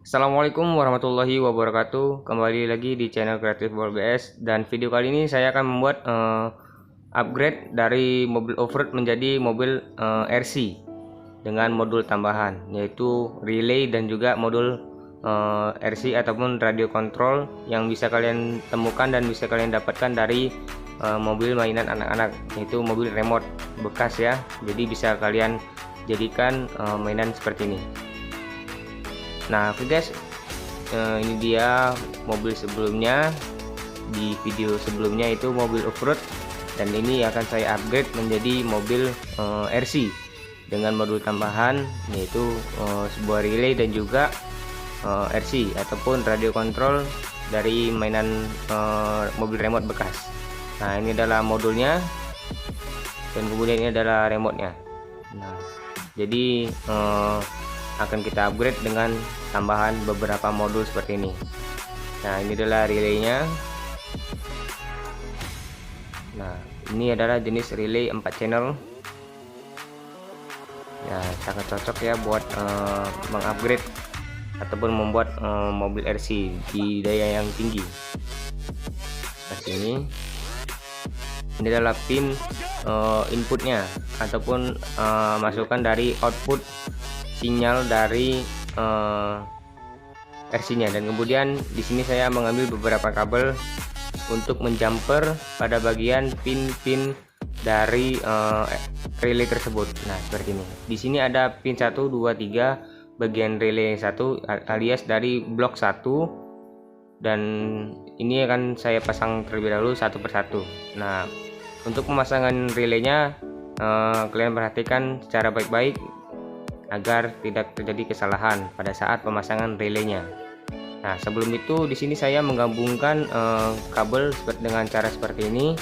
Assalamualaikum warahmatullahi wabarakatuh. Kembali lagi di channel Kreatif Ball BS, dan video kali ini saya akan membuat upgrade dari mobil off-road menjadi mobil RC dengan modul tambahan, yaitu relay dan juga modul RC ataupun radio control yang bisa kalian temukan dan bisa kalian dapatkan dari mobil mainan anak-anak, yaitu mobil remote bekas ya. Jadi bisa kalian jadikan mainan seperti ini. Nah oke guys, ini dia mobil sebelumnya. Di video sebelumnya itu mobil off-road, dan ini akan saya upgrade menjadi mobil RC dengan modul tambahan, yaitu sebuah relay dan juga RC ataupun radio control dari mainan mobil remote bekas. Nah ini adalah modulnya, dan kemudian ini adalah remote-nya. Nah jadi akan kita upgrade dengan tambahan beberapa modul seperti ini. Nah ini adalah relaynya. Nah ini adalah jenis relay 4 channel ya, sangat cocok ya buat mengupgrade ataupun membuat mobil RC di daya yang tinggi. Seperti ini adalah pin inputnya ataupun masukan dari output sinyal dari RC-nya, dan kemudian di sini saya mengambil beberapa kabel untuk menjumper pada bagian pin-pin dari relay tersebut. Nah seperti ini. Di sini ada pin 1, 2, 3 bagian relay 1 alias dari blok 1, dan ini akan saya pasang terlebih dahulu satu persatu. Nah untuk pemasangan relaynya kalian perhatikan secara baik-baik agar tidak terjadi kesalahan pada saat pemasangan relaynya. Nah sebelum itu di sini saya menggabungkan kabel dengan cara seperti ini.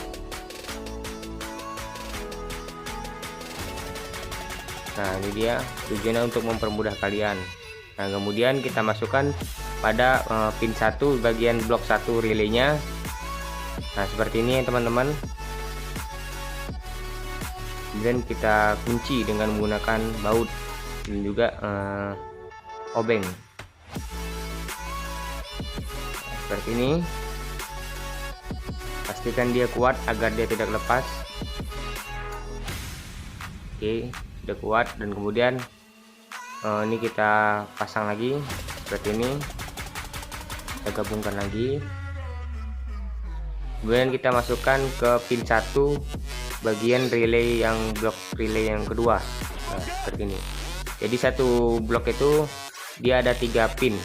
Nah ini dia tujuannya untuk mempermudah kalian. Nah kemudian kita masukkan pada pin 1 bagian blok 1 relaynya. Nah seperti ini teman-teman. Kemudian kita kunci dengan menggunakan baut dan juga obeng seperti ini. Pastikan dia kuat agar dia tidak lepas. Oke, sudah kuat, dan kemudian ini kita pasang lagi seperti ini. Kita gabungkan lagi, kemudian kita masukkan ke pin 1 bagian relay yang blok relay yang kedua. Nah seperti ini. Jadi satu blok itu dia ada 3 pin,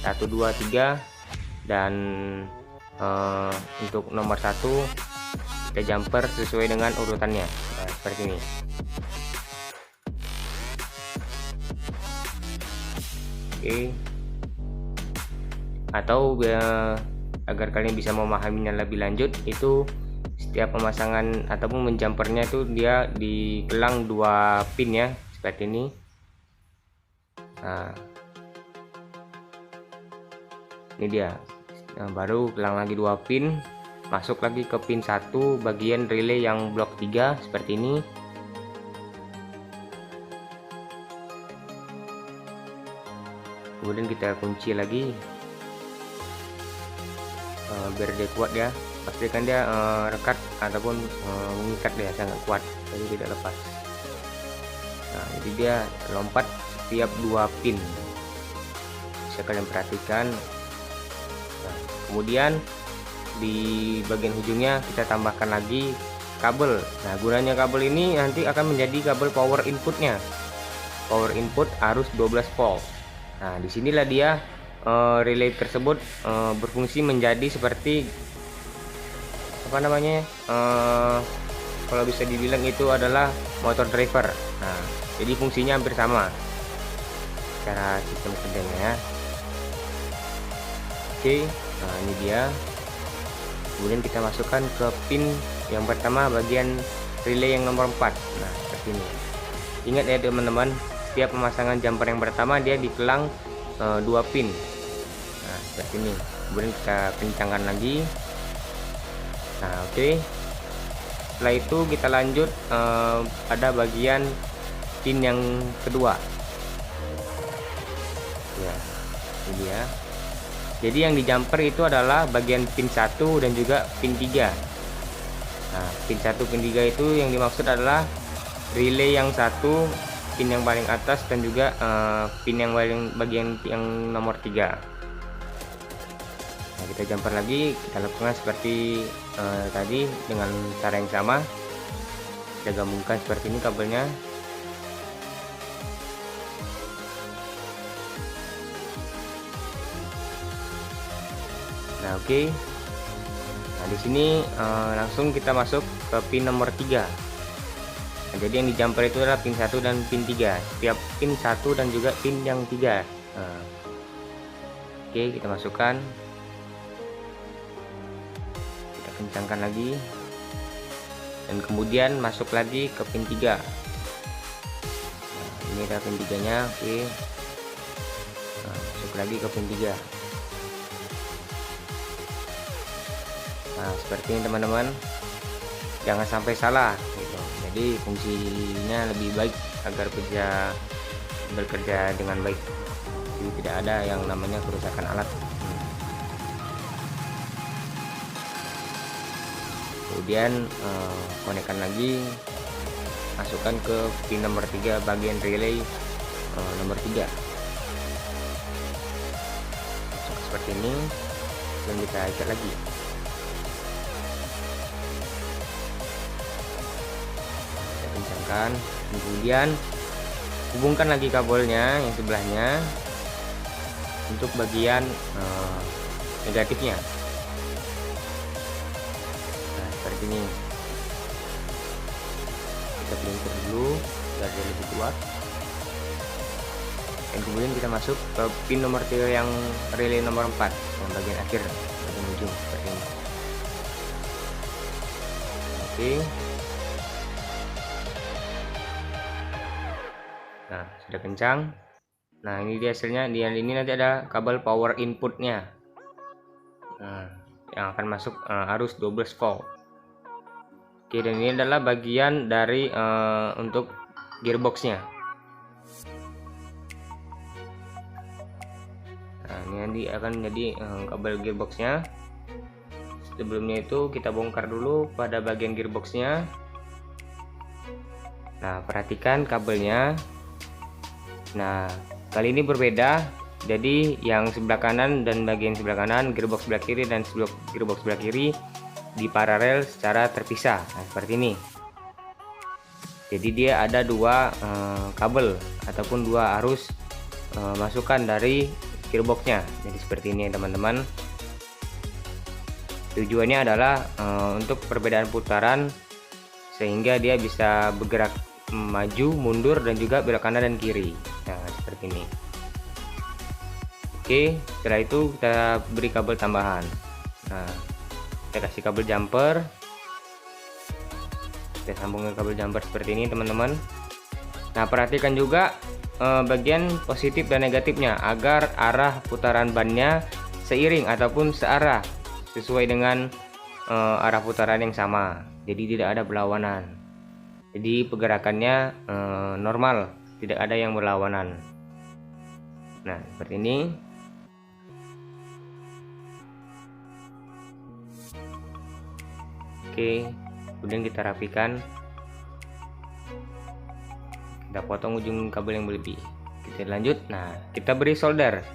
1, 2, 3, dan untuk nomor 1 kita jumper sesuai dengan urutannya. Nah, seperti ini. Oke. Atau agar kalian bisa memahaminya lebih lanjut, itu setiap pemasangan ataupun menjumpernya itu dia dikelang 2 pin ya, seperti ini. Nah ini dia. Nah, baru kelang lagi 2 pin, masuk lagi ke pin 1 bagian relay yang blok 3 seperti ini. Kemudian kita kunci lagi biar dia kuat ya. Pastikan dia rekat ataupun mengikat dia sangat kuat, jadi tidak lepas. Nah jadi dia lompat setiap 2 pin, bisa kalian perhatikan. Nah, kemudian di bagian ujungnya kita tambahkan lagi kabel. Nah gunanya kabel ini nanti akan menjadi kabel power inputnya, power input arus 12 volt. Nah disinilah dia relay tersebut berfungsi menjadi seperti apa namanya, kalau bisa dibilang itu adalah motor driver. Nah jadi fungsinya hampir sama cara sistem kerjanya ya. Oke, nah ini dia. Kemudian kita masukkan ke pin yang pertama bagian relay yang nomor 4. Nah seperti ini. Ingat ya teman-teman, setiap pemasangan jumper yang pertama dia dikelang 2 pin. Nah seperti ini. Kemudian kita kencangkan lagi. Nah oke. Setelah itu kita lanjut pada bagian pin yang kedua ya. Ini dia. Jadi yang di jumper itu adalah bagian pin 1 dan juga pin 3. Nah, pin 1 pin 3 itu yang dimaksud adalah relay yang satu, pin yang paling atas, dan juga pin yang paling bagian yang nomor 3. Nah, kita jumper lagi, kita lakukan seperti tadi dengan cara yang sama. Kita gabungkan seperti ini kabelnya. Nah, oke. Nah, di sini langsung kita masuk ke pin nomor 3. Nah, jadi yang di jumper itu adalah pin 1 dan pin 3. Setiap pin 1 dan juga pin yang 3. Nah, oke, kita masukkan. Kita kencangkan lagi. Dan kemudian masuk lagi ke pin 3. Nah, ini ada pin 3-nya, oke. Nah, masuk lagi ke pin 3. Nah, seperti ini teman-teman, jangan sampai salah gitu. Jadi fungsinya lebih baik agar bekerja dengan baik, jadi tidak ada yang namanya kerusakan alat. Kemudian konekkan lagi, masukkan ke pin nomor 3 bagian relay nomor 3. Masuk seperti ini dan kita ikat lagi. Kemudian hubungkan lagi kabelnya yang sebelahnya untuk bagian negatifnya. Nah, seperti ini. Kita pelintir dulu biar dia lebih kuat. Dan kemudian kita masuk ke pin nomor 3 yang relay nomor 4 yang bagian akhir, bagian ujung seperti ini. Oke. Nah, sudah kencang. Nah, ini dia hasilnya. Di ini nanti ada kabel power inputnya. Nah, yang akan masuk arus 12 volt. Oke, dan ini adalah bagian dari untuk gearboxnya. Nah, ini nanti akan jadi kabel gearboxnya. Sebelumnya itu kita bongkar dulu pada bagian gearboxnya. Nah, perhatikan kabelnya. Nah, kali ini berbeda. Jadi yang sebelah kanan dan bagian sebelah kanan, gearbox sebelah kiri dan gearbox sebelah kiri di paralel secara terpisah. Nah, seperti ini. Jadi dia ada dua kabel ataupun dua arus masukan dari gearboxnya. Jadi seperti ini teman-teman. Tujuannya adalah untuk perbedaan putaran sehingga dia bisa bergerak maju, mundur, dan juga belok kanan dan kiri. Nah, seperti ini. Oke, setelah itu kita beri kabel tambahan. Nah, kita kasih kabel jumper. Kita sambungkan kabel jumper seperti ini teman-teman. Nah, perhatikan juga bagian positif dan negatifnya agar arah putaran bannya seiring ataupun searah sesuai dengan arah putaran yang sama. Jadi tidak ada berlawanan. Jadi pergerakannya normal, tidak ada yang berlawanan. Nah, seperti ini. Oke, kemudian kita rapikan. Kita potong ujung kabel yang berlebih. Kita lanjut. Nah, kita beri solder.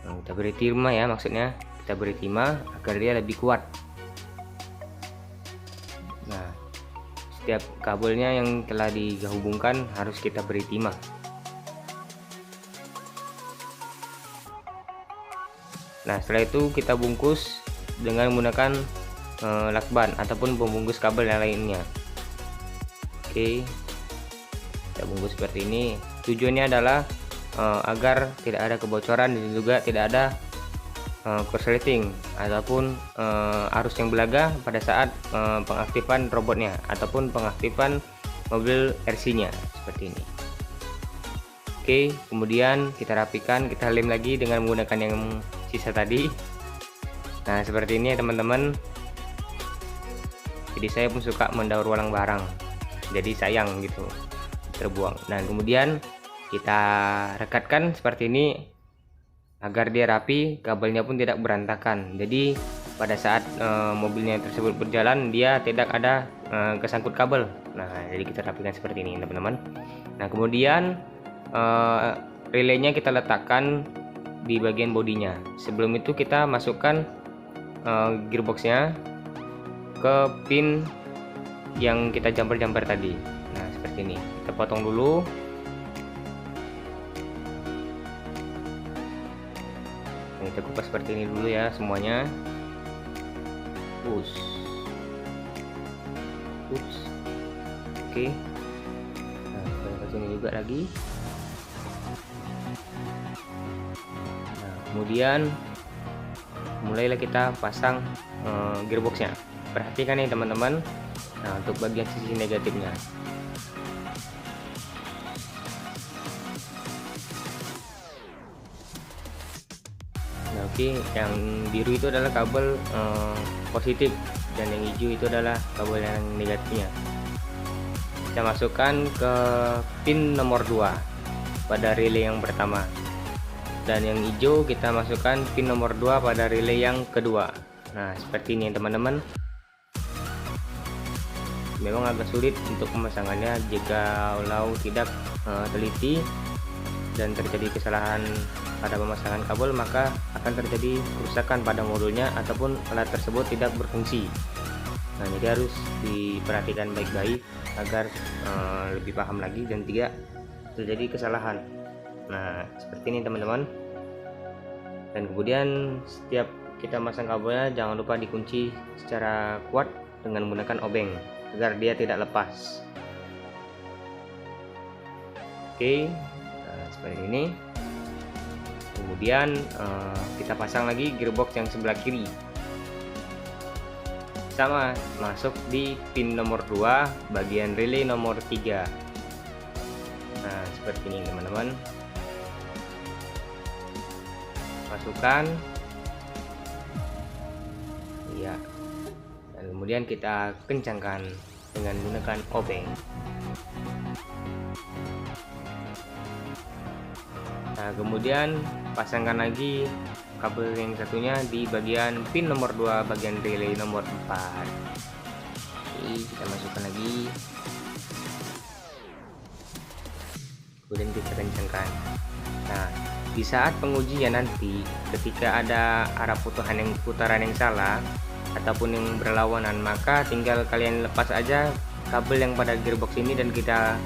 Nah, kita beri timah ya, maksudnya kita beri timah agar dia lebih kuat. Nah, setiap kabelnya yang telah dihubungkan harus kita beri timah. Nah, setelah itu kita bungkus dengan menggunakan lakban ataupun pembungkus kabel yang lainnya. Oke, kita bungkus seperti ini. Tujuannya adalah agar tidak ada kebocoran dan juga tidak ada korsleting ataupun arus yang belaga pada saat pengaktifan robotnya ataupun pengaktifan mobil RC-nya seperti ini. Oke, kemudian kita rapikan, kita lem lagi dengan menggunakan yang sisa tadi. Nah, seperti ini ya teman-teman. Jadi saya pun suka mendaur ulang barang, jadi sayang gitu terbuang. Dan kemudian kita rekatkan seperti ini agar dia rapi, kabelnya pun tidak berantakan. Jadi pada saat mobilnya tersebut berjalan, dia tidak ada kesangkut kabel. Nah, jadi kita rapikan seperti ini teman-teman. Nah, kemudian relaynya kita letakkan di bagian bodinya. Sebelum itu kita masukkan gearboxnya ke pin yang kita jumper tadi. Nah, seperti ini. Kita potong dulu. Nah, kita kupas seperti ini dulu ya semuanya. Ups. Oke. Nah, kita ke sini juga lagi. Nah, kemudian mulailah kita pasang gearboxnya. Perhatikan nih teman-teman. Nah, untuk bagian sisi negatifnya. Nah, oke, yang biru itu adalah kabel positif dan yang hijau itu adalah kabel yang negatifnya. Kita masukkan ke pin nomor 2 pada relay yang pertama, dan yang hijau kita masukkan pin nomor 2 pada relay yang kedua. Nah, seperti ini teman-teman. Memang agak sulit untuk pemasangannya jika tidak teliti dan terjadi kesalahan pada pemasangan kabel, maka akan terjadi kerusakan pada modulnya ataupun alat tersebut tidak berfungsi. Nah, jadi harus diperhatikan baik-baik agar lebih paham lagi dan tidak terjadi kesalahan. Nah, seperti ini teman-teman. Dan kemudian setiap kita masang kabelnya jangan lupa dikunci secara kuat dengan menggunakan obeng agar dia tidak lepas. Oke, nah, seperti ini. Kemudian kita pasang lagi gearbox yang sebelah kiri, sama masuk di pin nomor 2 bagian relay nomor 3. Nah, seperti ini teman-teman. Masukkan ya, dan kemudian kita kencangkan dengan menggunakan obeng. Nah, kemudian pasangkan lagi kabel yang satunya di bagian pin nomor 2 bagian relay nomor 4. Oke, kita masukkan lagi, kemudian kita kencangkan. Nah, di saat pengujian nanti ketika ada arah putaran yang salah ataupun yang berlawanan, maka tinggal kalian lepas aja kabel yang pada gearbox ini dan kita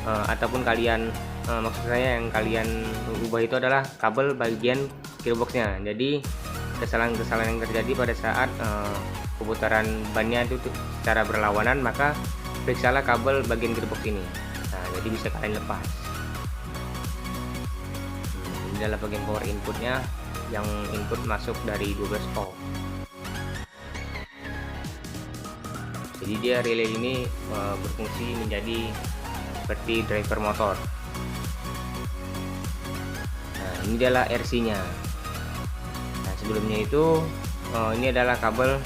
ataupun kalian maksud saya yang kalian ubah itu adalah kabel bagian gearboxnya. Jadi kesalahan-kesalahan yang terjadi pada saat pemutaran bannya itu secara berlawanan, maka periksalah kabel bagian gearbox ini. Nah, jadi bisa kalian lepas. Ini adalah bagian power inputnya yang input masuk dari 12 volt. Jadi dia relay ini berfungsi menjadi seperti driver motor. Nah, ini adalah RC-nya. Nah, sebelumnya itu ini adalah kabel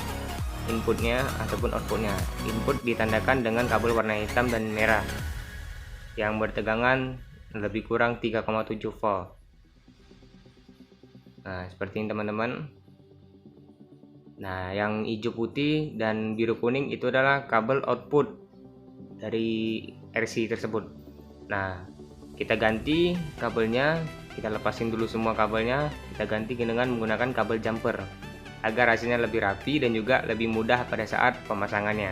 inputnya ataupun outputnya. Input ditandakan dengan kabel warna hitam dan merah yang bertegangan lebih kurang 3,7 volt. Nah, seperti ini teman-teman. Nah, yang hijau putih dan biru kuning itu adalah kabel output dari RC tersebut. Nah, kita ganti kabelnya, kita lepasin dulu semua kabelnya, kita ganti dengan menggunakan kabel jumper agar hasilnya lebih rapi dan juga lebih mudah pada saat pemasangannya.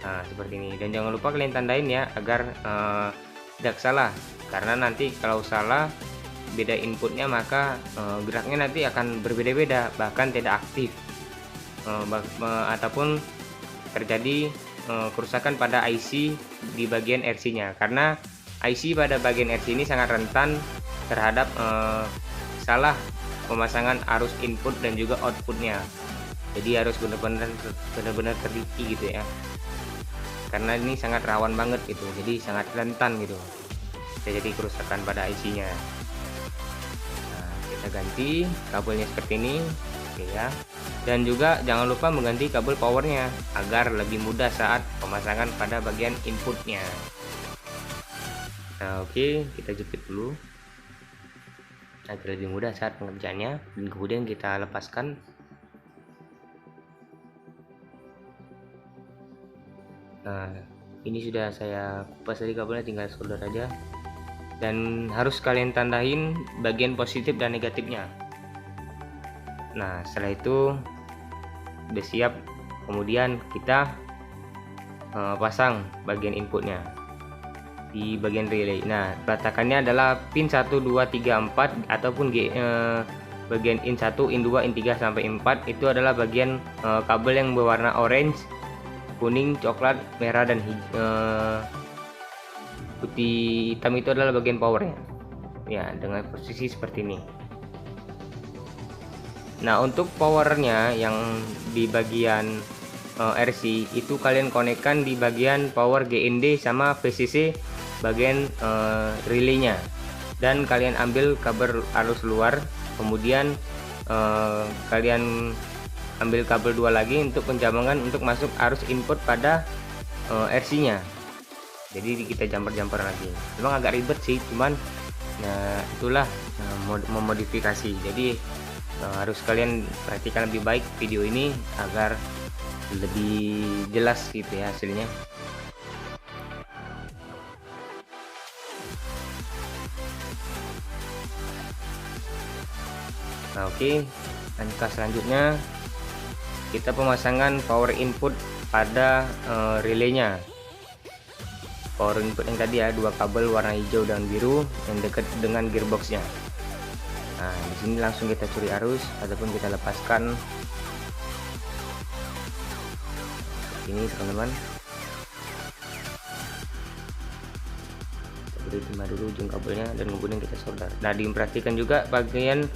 Nah, seperti ini. Dan jangan lupa kalian tandain ya agar tidak salah, karena nanti kalau salah beda inputnya maka geraknya nanti akan berbeda-beda, bahkan tidak aktif ataupun terjadi kerusakan pada IC di bagian RC-nya, karena IC pada bagian RC ini sangat rentan terhadap salah pemasangan arus input dan juga outputnya. Jadi harus benar-benar teliti gitu ya, karena ini sangat rawan banget gitu, jadi sangat rentan gitu terjadi kerusakan pada IC-nya. Kita ganti kabelnya seperti ini, oke ya. Dan juga jangan lupa mengganti kabel powernya agar lebih mudah saat pemasangan pada bagian inputnya. Nah, oke, kita jepit dulu. agar lebih mudah saat pengerjaannya, dan kemudian kita lepaskan. Nah, ini sudah saya kupas tadi kabelnya, tinggal solder aja, dan harus kalian tandain bagian positif dan negatifnya. Nah, setelah itu udah siap, kemudian kita pasang bagian inputnya di bagian relay. Nah, peletakannya adalah pin 1 2 3 4 ataupun bagian in 1, in 2, in 3 sampai 4 itu adalah bagian kabel yang berwarna orange, kuning, coklat, merah, dan putih hitam itu adalah bagian powernya ya, dengan posisi seperti ini. Nah, untuk powernya yang di bagian RC itu kalian konekkan di bagian power GND sama VCC bagian relaynya, dan kalian ambil kabel arus luar, kemudian kalian ambil kabel 2 lagi untuk penjamangan untuk masuk arus input pada RC nya. Jadi kita jumper lagi, memang agak ribet sih, cuman nah itulah memodifikasi. Jadi harus kalian perhatikan lebih baik video ini agar lebih jelas gitu ya hasilnya. Nah, oke, langkah selanjutnya kita pemasangan power input pada relaynya. Power input yang tadi ya, 2 kabel warna hijau dan biru yang dekat dengan gearboxnya. Nah, di sini langsung kita curi arus ataupun kita lepaskan ini teman-teman. Kita beri timah dulu ujung kabelnya dan kemudian kita solder. Nah, diperhatikan juga bagian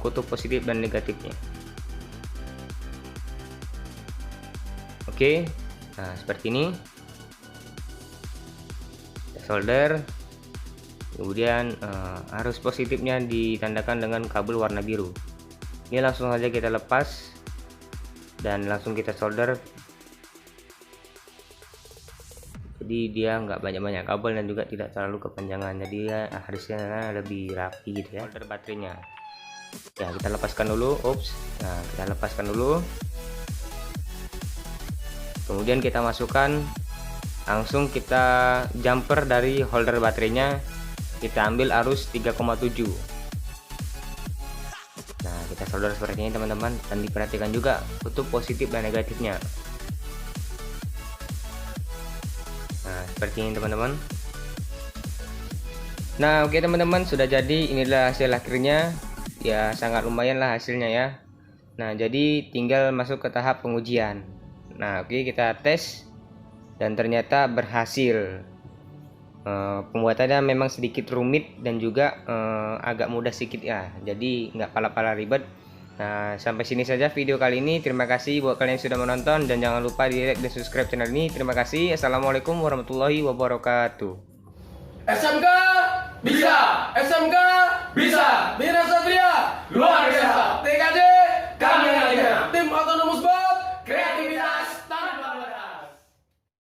kutub positif dan negatifnya. Oke, nah seperti ini kita solder, kemudian arus positifnya ditandakan dengan kabel warna biru. Ini langsung saja kita lepas dan langsung kita solder, jadi dia nggak banyak-banyak kabel dan juga tidak terlalu kepanjangan, jadi ya harusnya lebih rapi gitu ya. Solder baterainya ya, kita lepaskan dulu. Nah, kita lepaskan dulu, kemudian kita masukkan, langsung kita jumper dari holder baterainya, kita ambil arus 3,7. Nah, kita solder seperti ini teman-teman, dan diperhatikan juga kutub positif dan negatifnya. Nah, seperti ini teman-teman. Nah, oke teman-teman, sudah jadi, inilah hasil akhirnya ya, sangat lumayan lah hasilnya ya. Nah, jadi tinggal masuk ke tahap pengujian. Nah, oke, kita tes dan ternyata berhasil. Pembuatannya memang sedikit rumit dan juga agak mudah sedikit ya, jadi nggak pala-pala ribet. Nah, sampai sini saja video kali ini. Terima kasih buat kalian yang sudah menonton, dan jangan lupa di like dan subscribe channel ini. Terima kasih. Assalamualaikum warahmatullahi wabarakatuh. SMK bisa, SMK